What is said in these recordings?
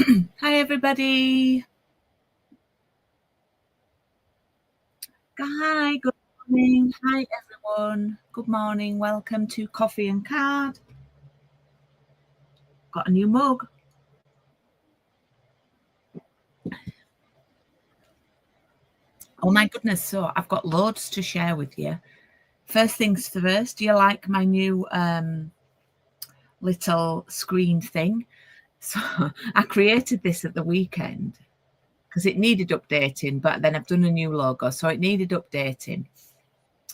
Hi, everybody. Hi, good morning. Hi, everyone. Good morning. Welcome to Coffee and Card. Got a new mug. Oh, my goodness. So I've got loads to share with you. First things first, do you like my new little screen thing? So I created this at the weekend because it needed updating, but then I've done a new logo, so it needed updating.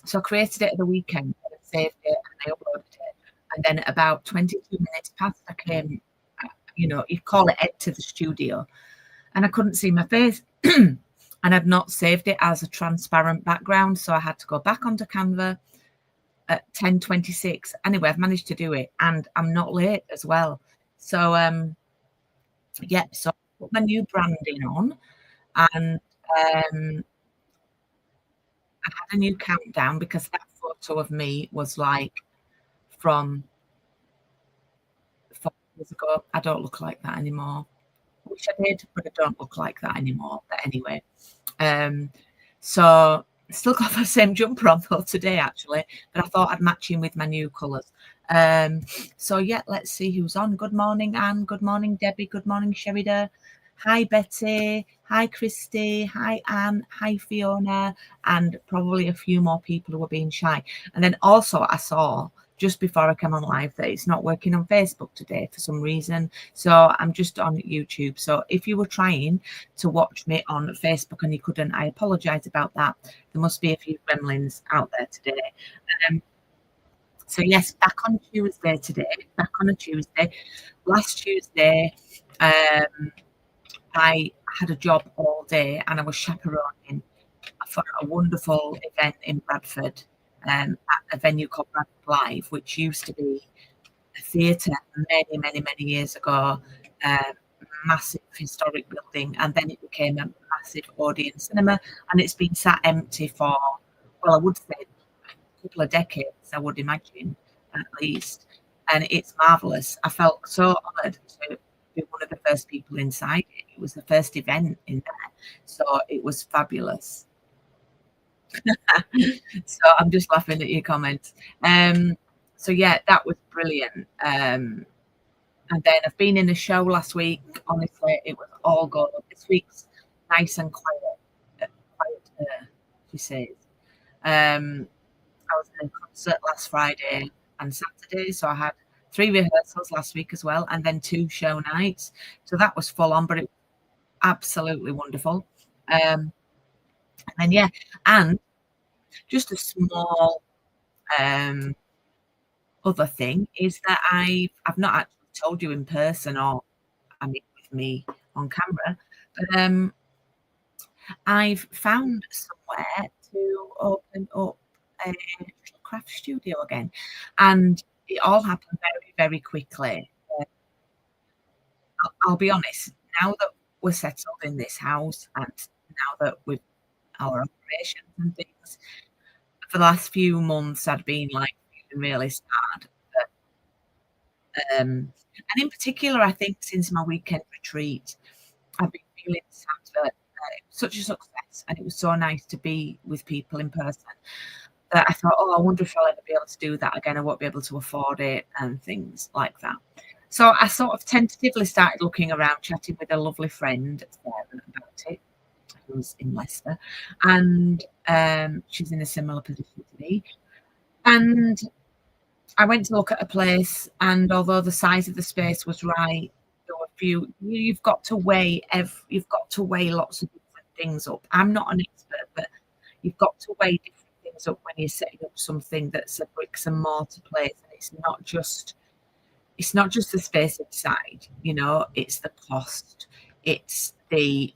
So I created it at the weekend, and I saved it, and I uploaded it. And then about 22 minutes past, I came, you call it enter the studio, and I couldn't see my face. And I'd not saved it as a transparent background, so I had to go back onto Canva at 10:26. Anyway, I've managed to do it, and I'm not late as well. So yeah, so I put my new branding on, and I had a new countdown because that photo of me was like from 4 years ago. I don't look like that anymore. I wish I did, but I don't look like that anymore. But anyway, so still got the same jumper on though today actually, but I thought I'd match in with my new colours. So yeah, let's see who's on. Good morning, Anne. Good morning, Debbie. Good morning, Sherida. Hi, Betty. Hi, Christy. Hi, Anne. Hi, Fiona. And probably a few more people who are being shy. And then also I saw just before I came on live that it's not working on Facebook today for some reason. So I'm just on YouTube. So if you were trying to watch me on Facebook and you couldn't, I apologize about that. There must be a few gremlins out there today. So yes, back on Tuesday today, back on a Tuesday. Last Tuesday, I had a job all day and I was chaperoning for a wonderful event in Bradford at a venue called Bradford Live, which used to be a theatre many, many, many years ago, massive historic building, and then it became a massive audience cinema, and it's been sat empty for, well, I would say a couple of decades, I would imagine, at least, and it's marvellous. I felt so honoured to be one of the first people inside it. It was the first event in there, so it was fabulous. So I'm just laughing at your comments. So yeah, that was brilliant. And then I've been in a show last week. Honestly, it was all good. This week's nice and quiet. Quiet, she says. I was in a concert last Friday and Saturday, so I had 3 rehearsals last week as well, and then 2 show nights. So that was full on, but it was absolutely wonderful. And then yeah, and just a small other thing is that I've not actually told you in person or I mean with me on camera, but I've found somewhere to open up a craft studio again, and it all happened very, very quickly. I'll be honest, now that we're settled in this house and now that with our operations and things, for the last few months I'd been like feeling really sad. And in particular, I think since my weekend retreat, I've been feeling sad that it was such a success and it was so nice to be with people in person that I thought, oh, I wonder if I'll ever be able to do that again. I won't be able to afford it and things like that. So I sort of tentatively started looking around, chatting with a lovely friend Sarah, about it, who's in Leicester, and she's in a similar position to me. And I went to look at a place, and although the size of the space was right, there were a few. You've got to weigh lots of different things up. I'm not an expert, but you've got to weigh different things up when you're setting up something that's a bricks and mortar place, and it's not just the space inside. It's the cost. It's the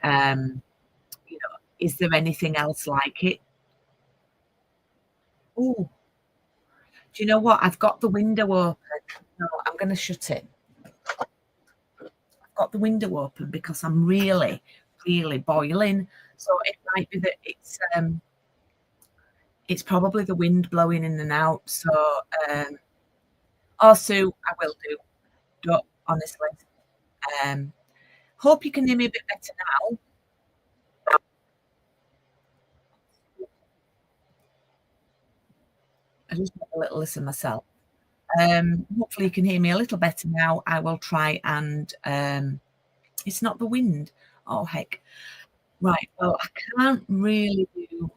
is there anything else like it? Oh, do you know what? I've got the window open. No, I'm going to shut it. Got the window open because I'm really, really boiling. So it might be that it's probably the wind blowing in and out. So oh Sue, I will do. Don't honestly. Um Hope you can hear me a bit better now. I just have a little listen myself. Hopefully you can hear me a little better now. I will try and it's not the wind. Oh heck. Right. Well, I can't really do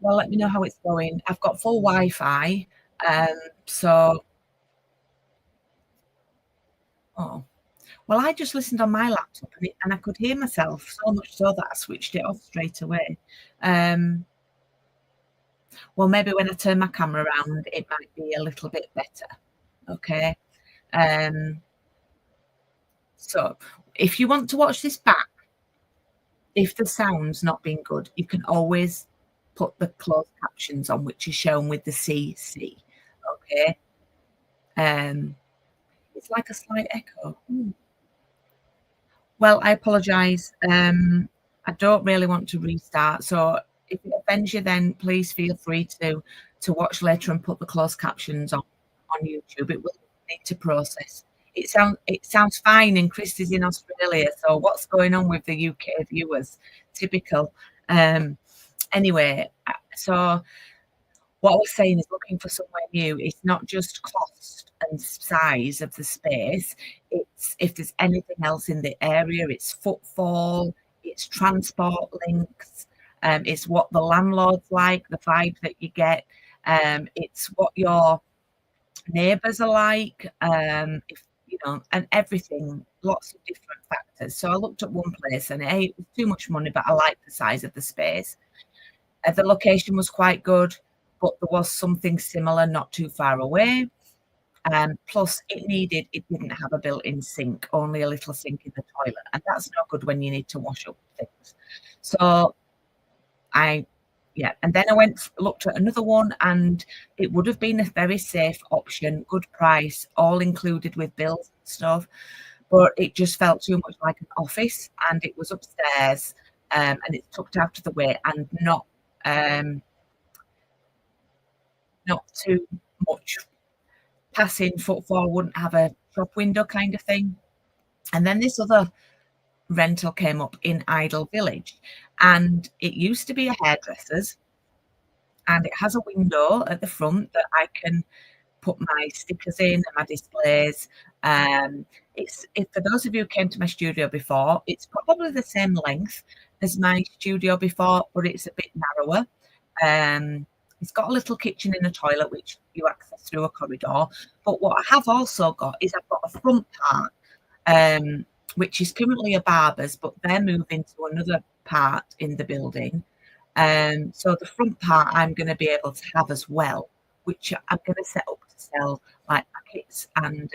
well, let me know how it's going. I've got full Wi-Fi. Um, so oh. Well, I just listened on my laptop and I could hear myself so much so that I switched it off straight away. Um, well, maybe when I turn my camera around, it might be a little bit better. Okay. Um, so if you want to watch this back, if the sound's not been good, you can always put the closed captions on, which is shown with the CC. Okay. Um, it's like a slight echo. Well, I apologise. I don't really want to restart. So if it offends you, then please feel free to watch later and put the closed captions on YouTube. It will need to process. It sounds fine, and Chris is in Australia. So what's going on with the UK viewers? Typical. Um, anyway, so what I was saying is looking for somewhere new. It's not just cost and size of the space. It's if there's anything else in the area. It's footfall. It's transport links. It's what the landlord's like, the vibe that you get. It's what your neighbours are like. If you know, and everything. Lots of different factors. So I looked at one place, and it was too much money, but I liked the size of the space. The location was quite good, but there was something similar not too far away. Plus, it didn't have a built-in sink, only a little sink in the toilet, and that's no good when you need to wash up things. So I, yeah, and then I went looked at another one, and it would have been a very safe option, good price, all included with bills and stuff, but it just felt too much like an office, and it was upstairs, and it's tucked out of the way and um, not too much passing footfall, wouldn't have a shop window kind of thing. And then this other rental came up in Idle Village, and it used to be a hairdresser's, and it has a window at the front that I can put my stickers in and my displays. For those of you who came to my studio before, it's probably the same length as my studio before, but it's a bit narrower. Um, it's got a little kitchen and a toilet, which you access through a corridor. But what I have also got is I've got a front part, which is currently a barber's, but they're moving to another part in the building. So the front part I'm going to be able to have as well, which I'm going to set up to sell like packets, and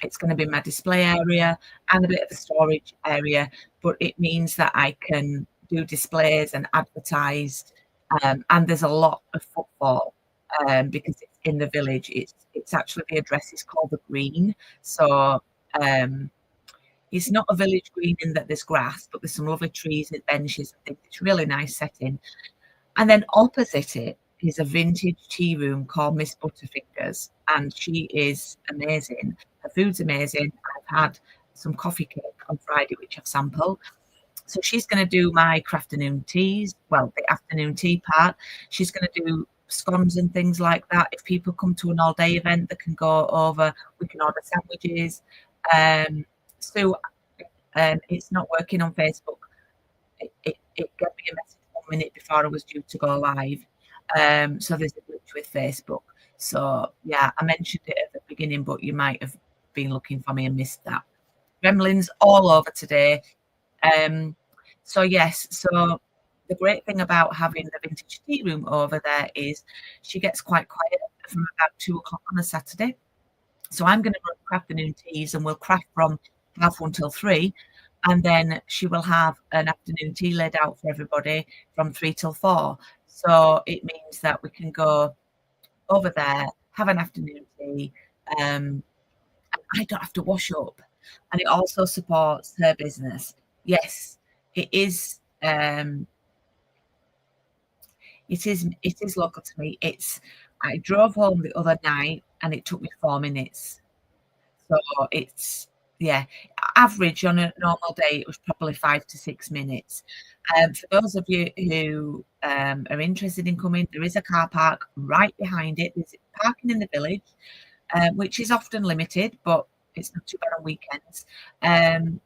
it's going to be my display area and a bit of a storage area. But it means that I can do displays and advertise, and there's a lot of footfall because it's in the village. It's actually the address is called the Green, so it's not a village green in that there's grass, but there's some lovely trees and benches. I think it's a really nice setting. And then opposite it is a vintage tea room called Miss Butterfingers, and she is amazing. Her food's amazing. I've had some coffee cake on Friday, which I've sampled. So she's going to do my afternoon teas, well, the afternoon tea part. She's going to do scones and things like that. If people come to an all-day event, they can go over. We can order sandwiches. So it's not working on Facebook. It gave me a message 1 minute before I was due to go live. So there's a glitch with Facebook. So yeah, I mentioned it at the beginning, but you might have been looking for me and missed that. Gremlins all over today. So yes, so the great thing about having the vintage tea room over there is she gets quite quiet from about 2 o'clock on a Saturday. So I'm going to run afternoon teas, and we'll craft from 1:30 till 3. And then she will have an afternoon tea laid out for everybody from 3 till 4. So it means that we can go over there, have an afternoon tea. I don't have to wash up. And it also supports her business. Yes, it is. It is local to me. I drove home the other night and it took me 4 minutes. So it's Yeah, average on a normal day, it was probably 5 to 6 minutes. For those of you who, are interested in coming, there is a car park right behind it. There's parking in the village, which is often limited, but it's not too bad on weekends. Um,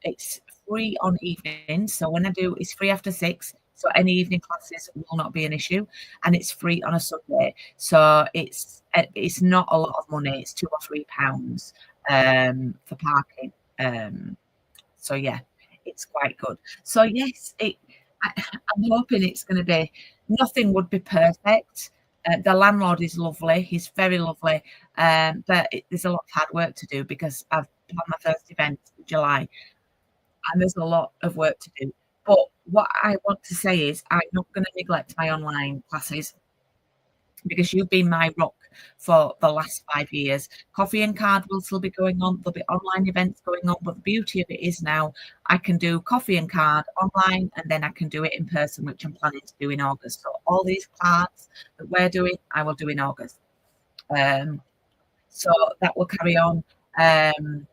it's free on evenings, so when I do it's free after 6, so any evening classes will not be an issue, and it's free on a Sunday. So it's not a lot of money, it's 2 or 3 pounds, for parking. So yeah, it's quite good. So yes, I I'm hoping it's gonna be nothing would be perfect. The landlord is lovely, he's very lovely, but there's a lot of hard work to do because I've planned my first event in July, and there's a lot of work to do. But what I want to say is I'm not gonna neglect my online classes because you've been my rock for the last 5 years. Coffee and card will still be going on. There'll be online events going on, but the beauty of it is now I can do coffee and card online, and then I can do it in person, which I'm planning to do in August. So all these cards that we're doing, I will do in August. Um, so that will carry on. Um,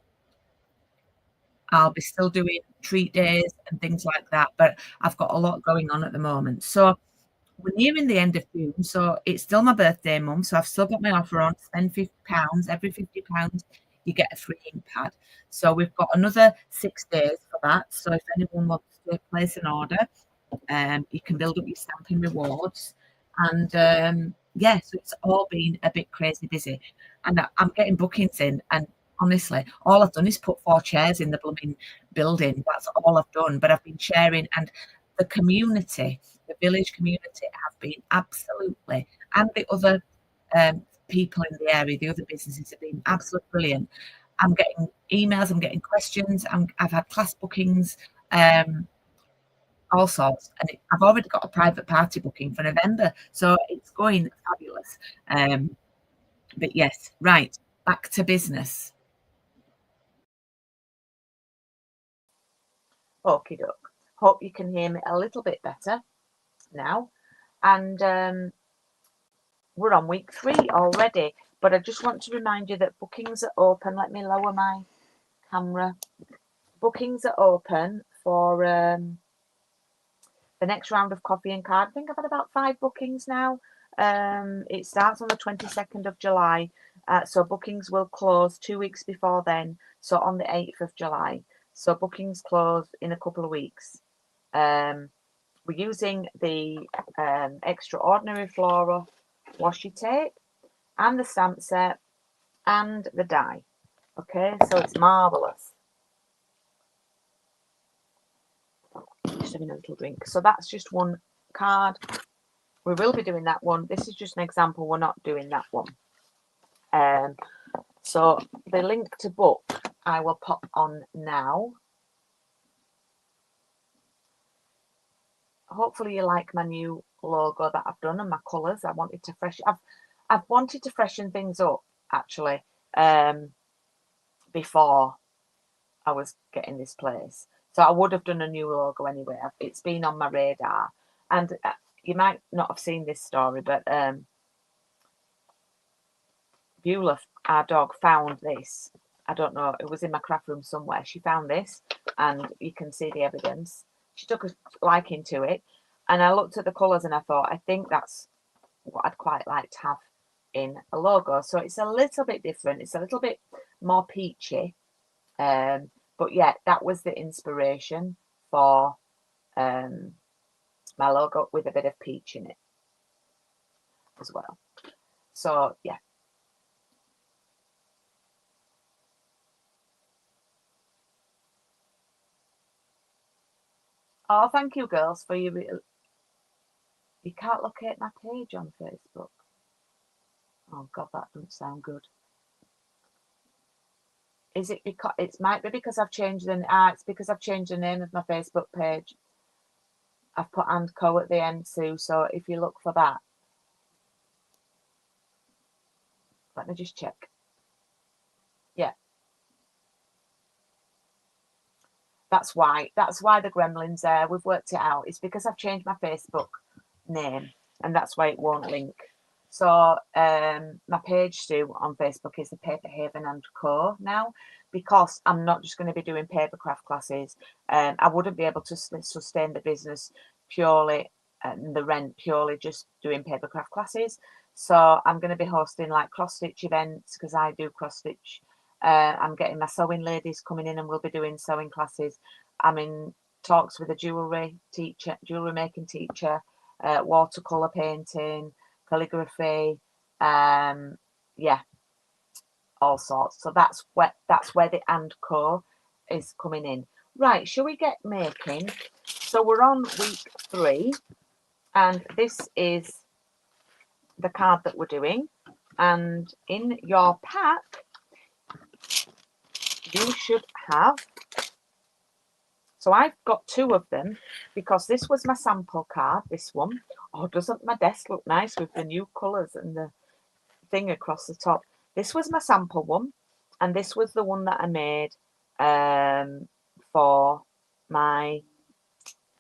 I'll be still doing treat days and things like that, but I've got a lot going on at the moment. So we're nearing the end of June, so it's still my birthday month, so I've still got my offer on. Spend £50. Every £50, you get a free ink pad. So we've got another 6 days for that. So if anyone wants to place an order, you can build up your stamping rewards. And yeah, so it's all been a bit crazy busy. And I'm getting bookings in, and honestly, all I've done is put 4 chairs in the blooming building. That's all I've done. But I've been sharing, and the community, the village community, have been absolutely, and the other people in the area, the other businesses have been absolutely brilliant. I'm getting emails, I'm getting questions, I've had class bookings. All sorts, and I've already got a private party booking for November, so it's going fabulous. Um, but yes, right, back to business. Okie doke. Hope you can hear me a little bit better now. And we're on week 3 already, but I just want to remind you that bookings are open. Let me lower my camera. Bookings are open for the next round of coffee and card. I think I've had about 5 bookings now. It starts on the 22nd of July, so bookings will close 2 weeks before then, so on the 8th of July. So bookings close in a couple of weeks. We're using the Extraordinary Floral washi tape and the stamp set and the die. Okay, so it's marvellous. Just having a little drink. So that's just one card. We will be doing that one. This is just an example. We're not doing that one. So the link to book I will pop on now. Hopefully you like my new logo that I've done and my colours. I've wanted to freshen things up actually before I was getting this place. So I would have done a new logo anyway. It's been on my radar, and you might not have seen this story, but Beulah, our dog, found this. I don't know, it was in my craft room somewhere. She found this, and you can see the evidence. She took a liking to it, and I looked at the colours and I thought, I think that's what I'd quite like to have in a logo. So it's a little bit different. It's a little bit more peachy. But yeah, that was the inspiration for my logo, with a bit of peach in it as well. So yeah. Oh, thank you, girls, for your. You can't locate my page on Facebook. Oh God, that doesn't sound good. Is it because it might be because I've changed it's because I've changed the name of my Facebook page. I've put and co at the end, Sue. So if you look for that, let me just check. Yeah, that's why. That's why the gremlin's there. We've worked it out. It's because I've changed my Facebook name, and that's why it won't link. So my page, Sue, on Facebook is the Paper Haven and Co now, because I'm not just going to be doing paper craft classes. I wouldn't be able to sustain the business purely and the rent purely just doing paper craft classes. So I'm going to be hosting like cross stitch events, because I do cross stitch. I'm getting my sewing ladies coming in and we'll be doing sewing classes. I'm in talks with a jewellery making teacher, watercolour painting, calligraphy, yeah, all sorts. So that's where the and co is coming in. Right, shall we get making? So we're on week 3, and this is the card that we're doing. And in your pack, you should have, so I've got 2 of them, because this was my sample card, this one. Oh, doesn't my desk look nice with the new colours and the thing across the top? This was my sample one, and this was the one that I made for my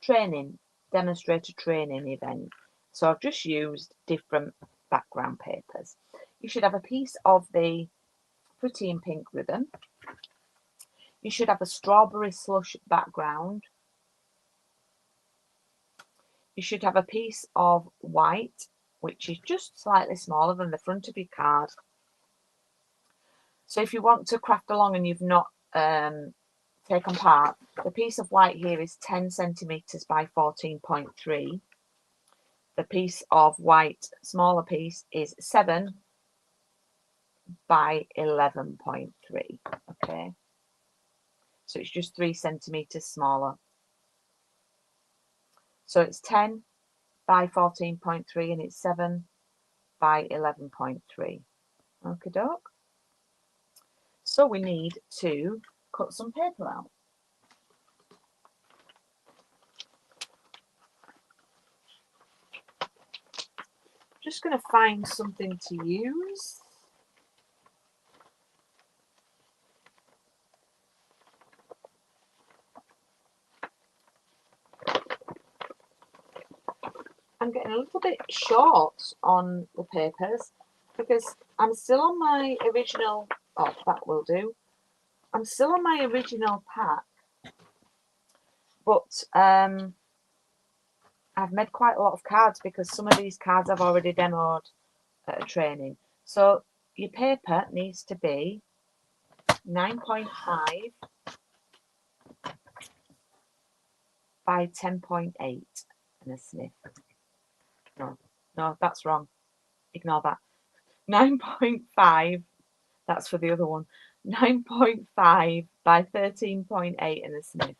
training, demonstrator training event. So I've just used different background papers. You should have a piece of the pretty in pink ribbon. You should have a strawberry slush background. You should have a piece of white, which is just slightly smaller than the front of your card. So if you want to craft along and you've not taken part, the piece of white here is 10 centimetres by 14.3. The piece of white, smaller piece, is 7 by 11.3. Okay, so it's just 3 centimetres smaller. So it's 10 by 14.3 and it's 7 by 11.3. Okie doke. So we need to cut some paper out. Just going to find something to use. I'm getting a little bit short on the papers because I'm still on my original, oh, that will do. I'm still on my original pack, but I've made quite a lot of cards because some of these cards I've already demoed at a training. So your paper needs to be 9.5 by 10.8 and a sniff. No, that's wrong. Ignore that. 9.5, that's for the other one. 9.5 by 13.8 and a sniff.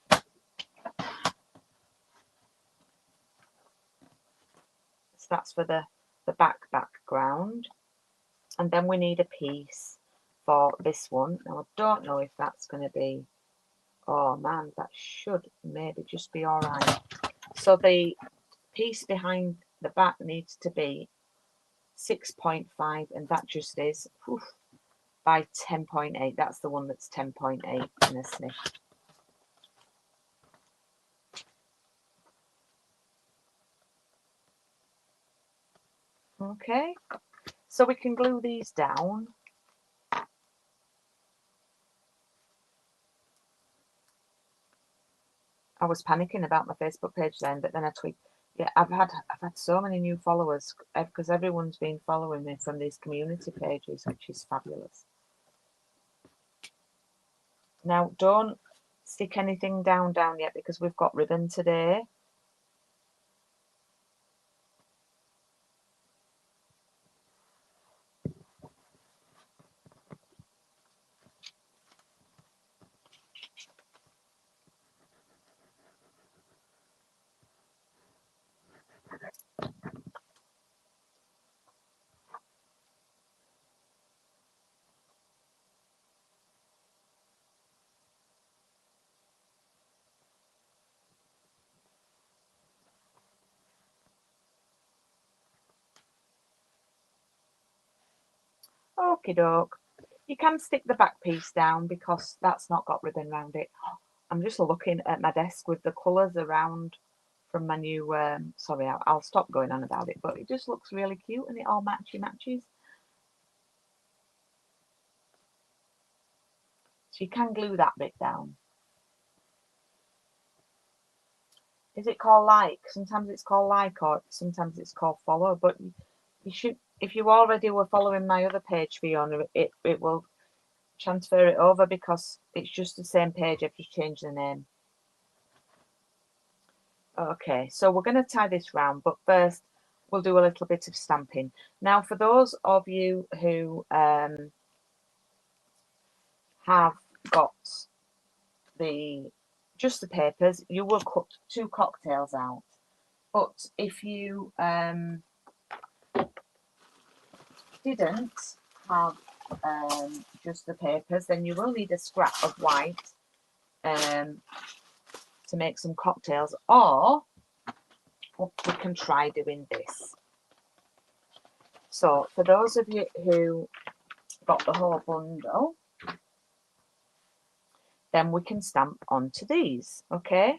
So that's for the background. And then we need a piece for this one. Now I don't know if that's going to be, oh man, that should maybe just be all right. So the piece behind the back needs to be 6.5, and that just is by 10.8. That's the one that's 10.8 in a sniff. Okay, so we can glue these down. I was panicking about my Facebook page then, but then I tweaked. Yeah, I've had so many new followers because everyone's been following me from these community pages, which is fabulous. Now, don't stick anything down yet because we've got ribbon today. Okie doke. You can stick the back piece down because that's not got ribbon around it. I'm just looking at my desk with the colours around from my new, sorry, I'll stop going on about it, but it just looks really cute and it all matches. So you can glue that bit down. Is it called like? Sometimes it's called like, or sometimes it's called follow, but you should, if you already were following my other page, Fiona, it will transfer it over because it's just the same page. I've just changed the name. Okay, so we're going to tie this round, but first we'll do a little bit of stamping. Now, for those of you who have got just the papers, you will cut 2 cocktails out. But if you didn't have just the papers, then you will need a scrap of white to make some cocktails, or we can try doing this. So for those of you who got the whole bundle, then we can stamp onto these, okay?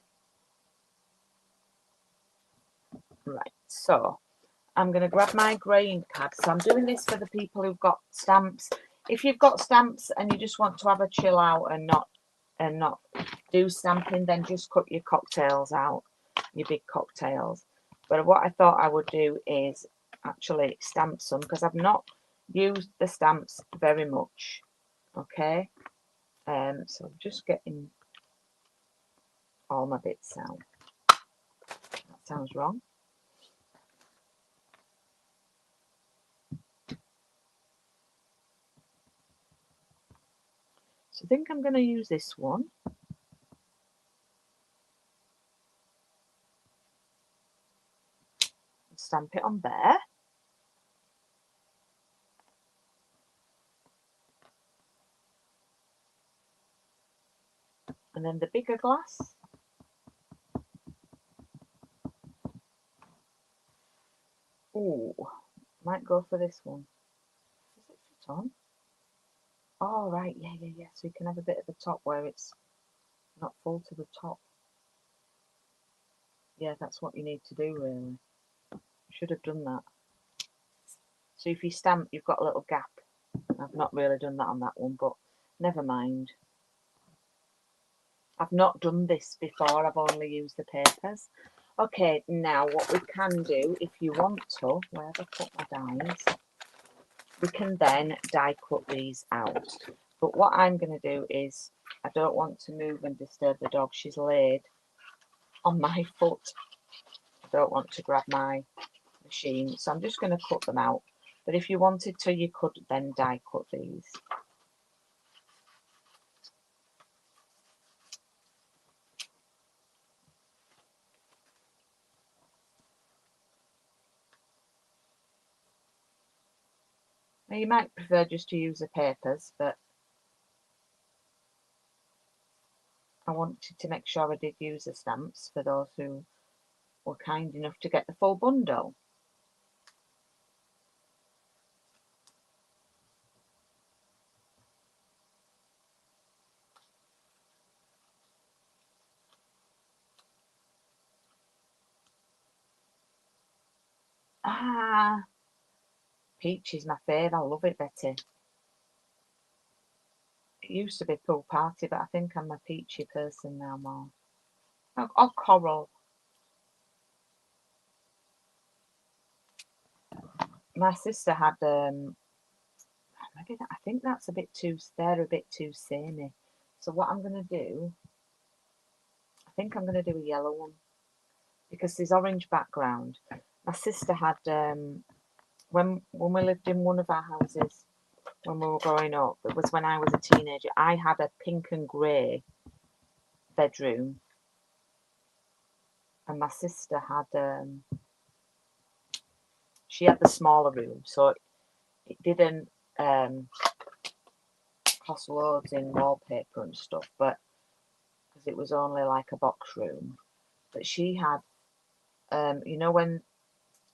Right, so I'm going to grab my grey ink pad. So I'm doing this for the people who've got stamps. If you've got stamps and you just want to have a chill out and not do stamping, then just cut your cocktails out, your big cocktails. But what I thought I would do is actually stamp some, because I've not used the stamps very much. Okay, so I'm just getting all my bits out. That sounds wrong. So I think I'm going to use this one. Stamp it on there. And then the bigger glass. Oh, might go for this one. Does it fit on? Oh, right, yeah. So you can have a bit of the top where it's not full to the top. Yeah, that's what you need to do, really. Should have done that. So if you stamp, you've got a little gap. I've not really done that on that one, but never mind. I've not done this before. I've only used the papers. Okay, now what we can do, if you want to, where have I put my dies? We can then die cut these out. But what I'm going to do is, I don't want to move and disturb the dog. She's laid on my foot. I don't want to grab my machine, so I'm just going to cut them out. But if you wanted to, you could then die cut these. Now you might prefer just to use the papers, but I wanted to make sure I did use the stamps for those who were kind enough to get the full bundle. Ah, peach is my favourite. I love it, Betty. It used to be pool party, but I think I'm a peachy person now more. Or coral. My sister had maybe that, I think that's a bit too, they're a bit too samey. So what I'm going to do, I think I'm going to do a yellow one, because there's orange background. My sister had, when we lived in one of our houses, when we were growing up, it was when I was a teenager, I had a pink and grey bedroom, and my sister had, she had the smaller room, so it didn't cost loads in wallpaper and stuff, but because it was only like a box room. But she had, you know, when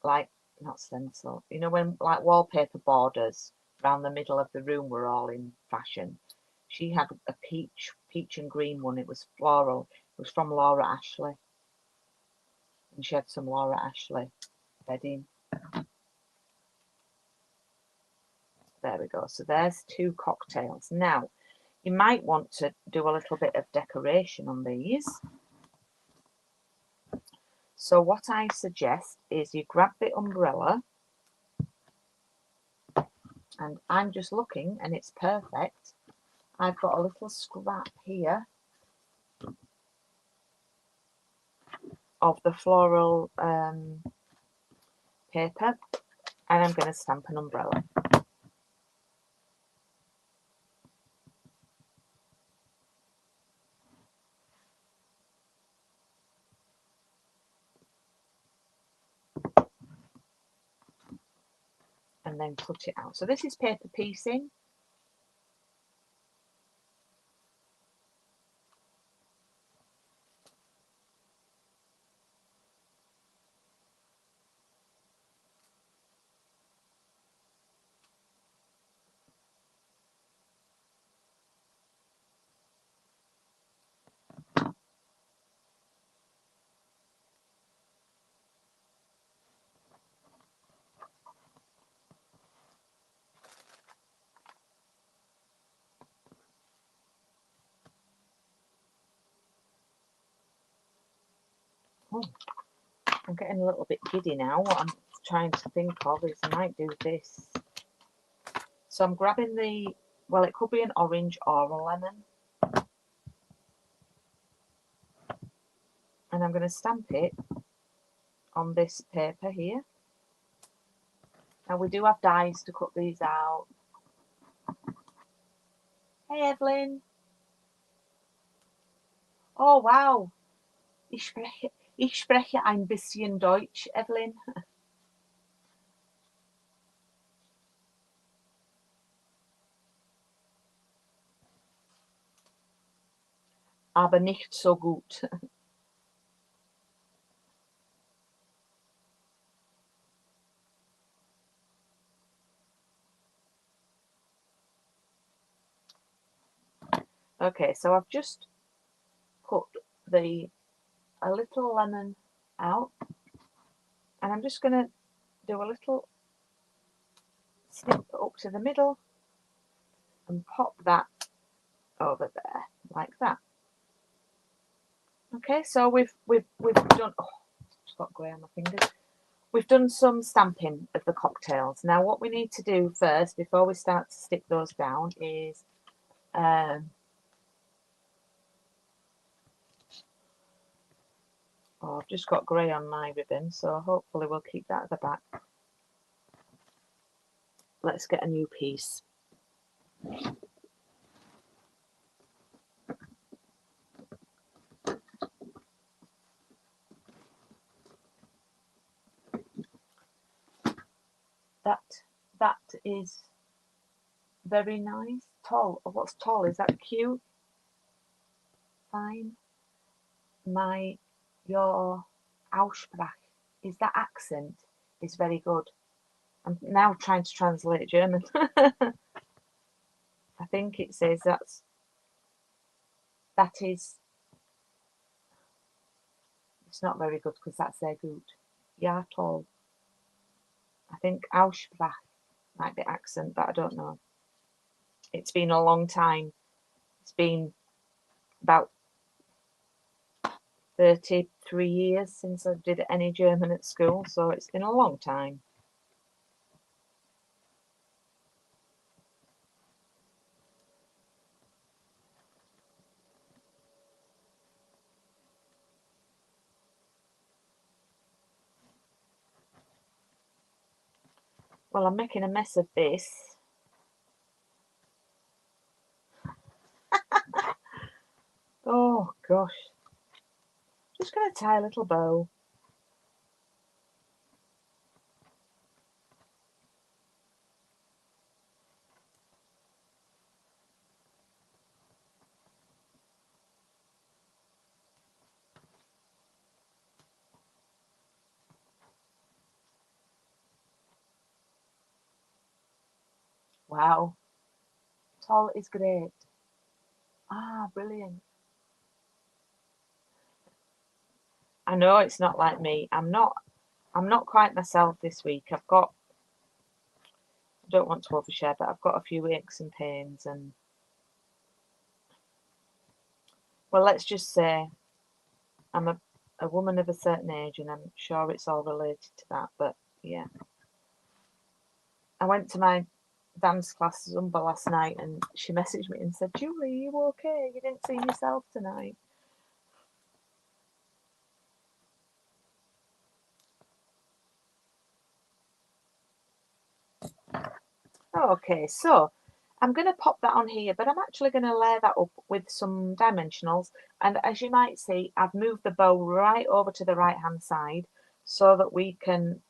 like, not stencil, you know, when like wallpaper borders around the middle of the room were all in fashion. She had a peach and green one. It was floral. It was from Laura Ashley. And she had some Laura Ashley bedding. There we go. So there's 2 cocktails. Now, you might want to do a little bit of decoration on these. So what I suggest is you grab the umbrella, and I'm just looking and it's perfect. I've got a little scrap here of the floral paper, and I'm going to stamp an umbrella. And then cut it out. So this is paper piecing. Oh, I'm getting a little bit giddy now. What I'm trying to think of is I might do this. So I'm grabbing the, well, it could be an orange or a lemon. And I'm going to stamp it on this paper here. Now we do have dies to cut these out. Hey Evelyn. Oh wow. Ich spreche ein bisschen Deutsch, Evelyn. Aber nicht so gut. Okay, so I've just put a little lemon out, and I'm just going to do a little snip up to the middle and pop that over there like that. Okay, so we've done. Oh, it's got grey on my fingers. We've done some stamping of the cocktails. Now, what we need to do first, before we start to stick those down, is oh, I've just got grey on my ribbon, so hopefully we'll keep that at the back. Let's get a new piece. That is very nice. Toll. What's toll? Is that cute? Fine. Your Aussprache, is that accent, is very good. I'm now trying to translate German. I think it says that is. It's not very good because that's sehr gut. Ja, toll. I think Aussprache might be accent, but I don't know. It's been a long time. It's been about 33 years since I did any German at school, so it's been a long time. Well, I'm making a mess of this. Oh gosh. Just going to tie a little bow. Wow. Toll is great. Ah, brilliant. I know it's not like me. I'm not quite myself this week. I don't want to overshare, but I've got a few aches and pains, and well, let's just say I'm a woman of a certain age, and I'm sure it's all related to that. But yeah, I went to my dance class Zumba last night, and she messaged me and said, "Julie, are you okay? You didn't see yourself tonight." Okay, so I'm going to pop that on here, but I'm actually going to layer that up with some dimensionals. And as you might see, I've moved the bow right over to the right hand side so that we can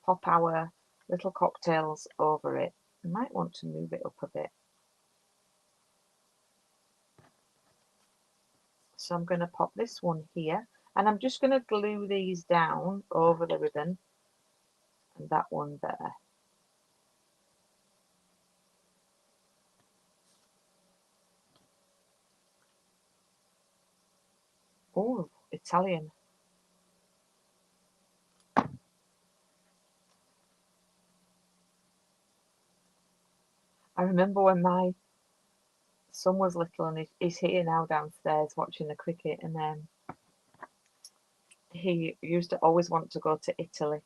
pop our little cocktails over it. I might want to move it up a bit. So I'm going to pop this one here, and I'm just going to glue these down over the ribbon, and that one there. Oh, Italian. I remember when my son was little, and he's here now downstairs watching the cricket, and he used to always want to go to Italy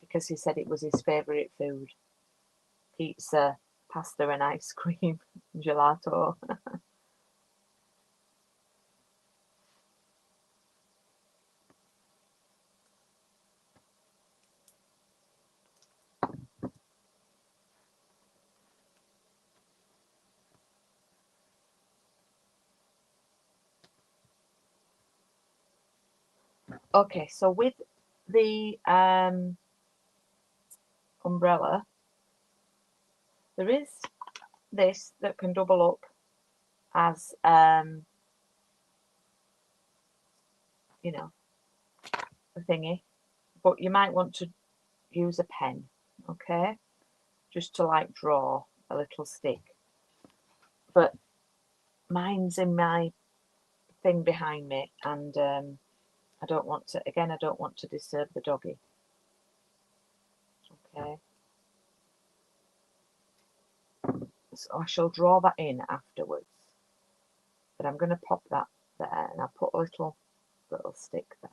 because he said it was his favourite food. Pizza, pasta and ice cream, gelato. Okay, so with the umbrella, there is this that can double up as you know, a thingy, but you might want to use a pen, okay, just to like draw a little stick. But mine's in my thing behind me, and I don't want to disturb the doggy. Okay, so I shall draw that in afterwards, but I'm going to pop that there, and I'll put a little stick there.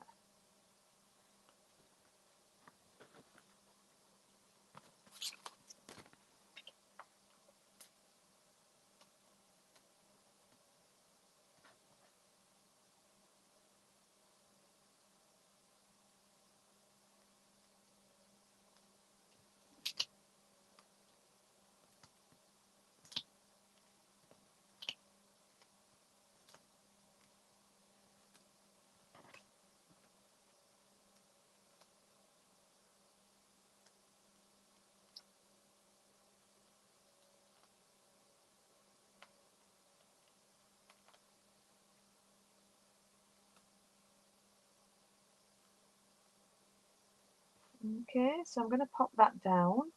Okay, so I'm going to pop that down.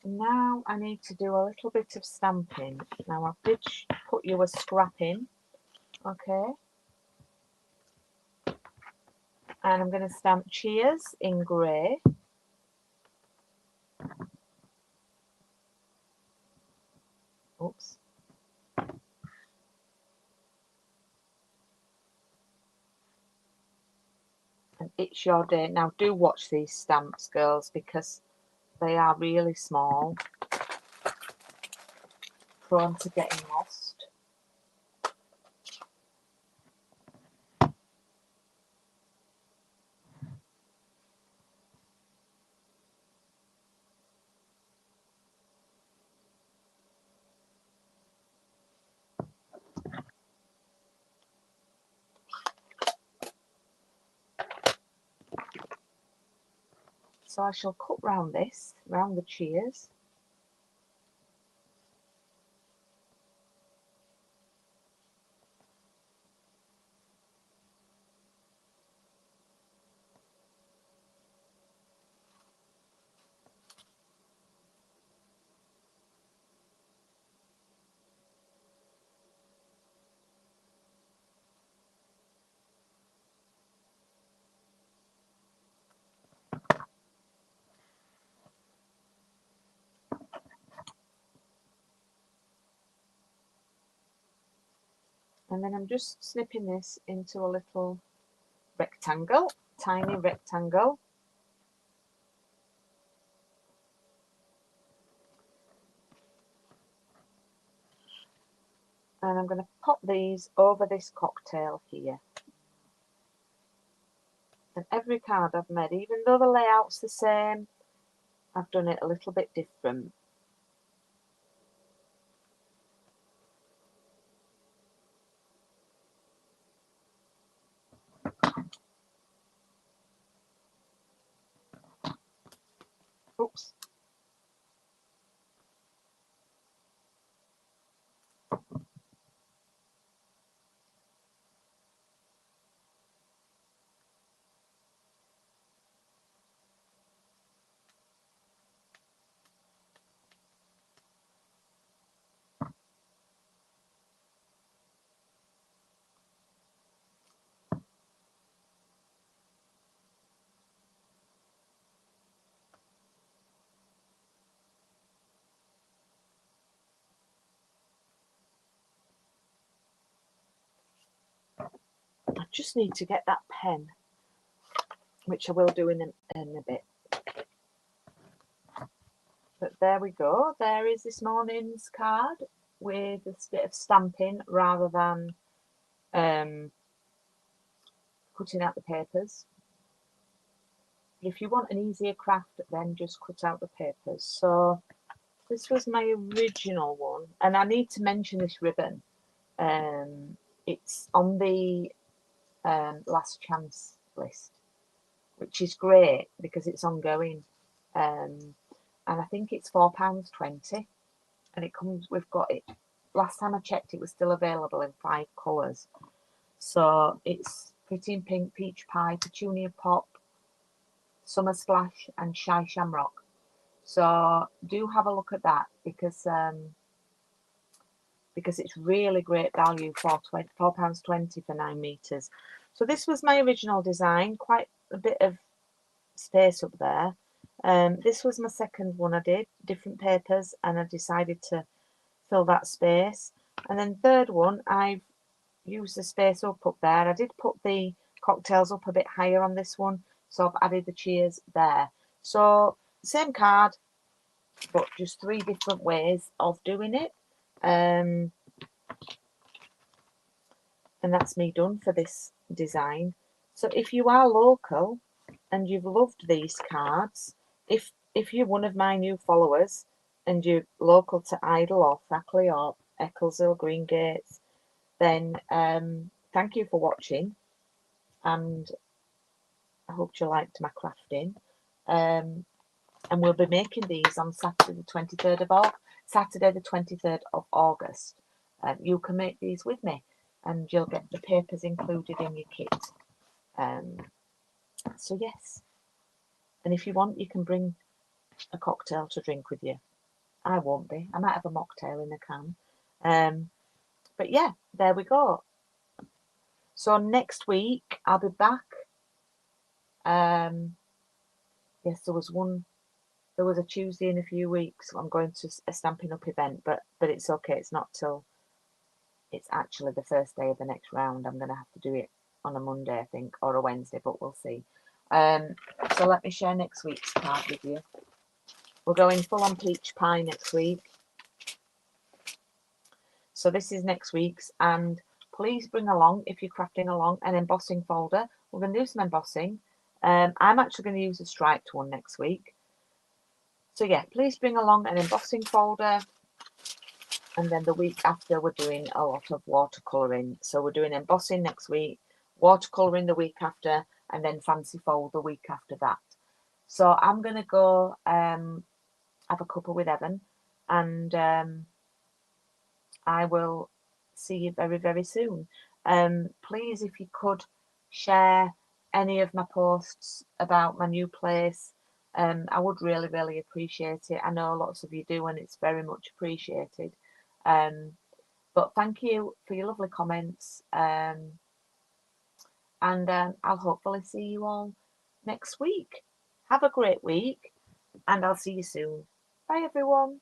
Now I need to do a little bit of stamping. Now I did put you a scrap in, okay? And I'm going to stamp cheers in grey. Oops. And it's your day. Now do watch these stamps, girls, because they are really small, prone to getting lost. So I shall cut round this, round the cheers. And then I'm just snipping this into a little rectangle, tiny rectangle. And I'm going to pop these over this cocktail here. And every card I've made, even though the layout's the same, I've done it a little bit different. Oops. I just need to get that pen, which I will do in a bit. But there we go. There is this morning's card with a bit of stamping rather than cutting out the papers. But if you want an easier craft, then just cut out the papers. So this was my original one, and I need to mention this ribbon. It's on the last chance list, which is great because it's ongoing. And I think it's £4.20, and it comes. We've got it. Last time I checked, it was still available in 5 colours. So it's Pretty in Pink, Peach Pie, Petunia Pop, Summer Splash, and Shy Shamrock. So do have a look at that because it's really great value for £4.20 for 9 meters. So this was my original design. Quite a bit of space up there. This was my second one I did, different papers, and I decided to fill that space. And then third one, I've used the space up there. I did put the cocktails up a bit higher on this one, so I've added the cheers there. So same card, but just 3 different ways of doing it. And that's me done for this design. So if you are local and you've loved these cards, if you're one of my new followers and you're local to Idle or Thackley or Eccleshill, Greengates, then thank you for watching, and I hope you liked my crafting. And we'll be making these on Saturday the 23rd of August. You can make these with me, and you'll get the papers included in your kit. So yes, and if you want, you can bring a cocktail to drink with you. I won't be. I might have a mocktail in a can. But yeah, there we go. So next week I'll be back. Yes, there was a Tuesday in a few weeks. I'm going to a Stampin' Up event, but it's okay. It's not till it's actually the first day of the next round. I'm going to have to do it on a Monday, I think, or a Wednesday, but we'll see. So let me share next week's card with you. We're going full on peach pie next week. So this is next week's, and please bring along, if you're crafting along, an embossing folder. We're going to do some embossing. I'm actually going to use a striped one next week. So yeah, please bring along an embossing folder. And then the week after, we're doing a lot of watercolouring. So we're doing embossing next week, watercolouring the week after, and then fancy fold the week after that. So I'm going to go have a cuppa with Evan, and I will see you very, very soon. Please, if you could share any of my posts about my new place, I would really, really appreciate it. I know lots of you do, and it's very much appreciated. But thank you for your lovely comments. And I'll hopefully see you all next week. Have a great week, and I'll see you soon. Bye, everyone.